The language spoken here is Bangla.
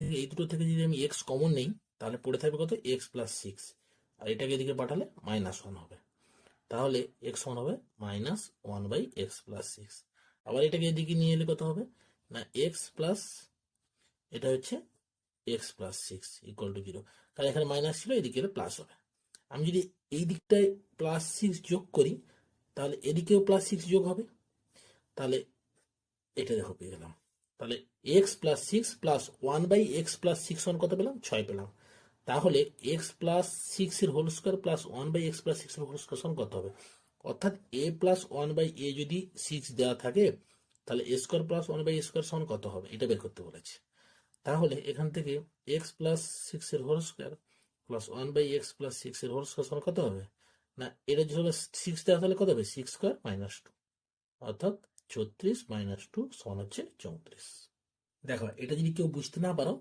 এই দুটো থেকে যদি আমি এক্স কমন নেই তাহলে পড়ে থাকবে কত, এক্স প্লাস সিক্স, আর এটাকে এদিকে পাঠালে -1 হবে। তাহলে এক্স সমান হবে -1/x+6। আবার এটাকে এদিকে নিয়ে এলে কত হবে না, এক্স প্লাস এটা হচ্ছে x+6 ইকুয়াল টু 0। কারণ এখানে মাইনাস ছিল, এদিকে প্লাস হবে। আমি যদি এই দিকটায় +6 যোগ করি তাহলে এদিকেও +6 যোগ হবে। তাহলে এটা দেখো পেয়ে গেলাম। তাহলে x+6 প্লাস 1/x+6 সমান কত পেলাম, 6 পেলাম। তাহলে x+6 এর হোল স্কোয়ার প্লাস 1/x+6 এর হোল স্কোয়ার সমান কত হবে, অর্থাৎ a+1/a যদি 6 দেওয়া থাকে তাহলে a square plus 1/a square সমান কত হবে, এটা বের করতে বলেছে। তাহলে এখান থেকে x+6 এর হোল স্কোয়ার প্লাস 1/x+6 এর হোল স্কোয়ার সমান কত হবে না, এটা যদি 6 দেওয়া তাহলে কত হবে, 6² - 2, অর্থাৎ 36 - 2 সমান হচ্ছে 34। দেখো এটা যদি কেউ বুঝতে না পারো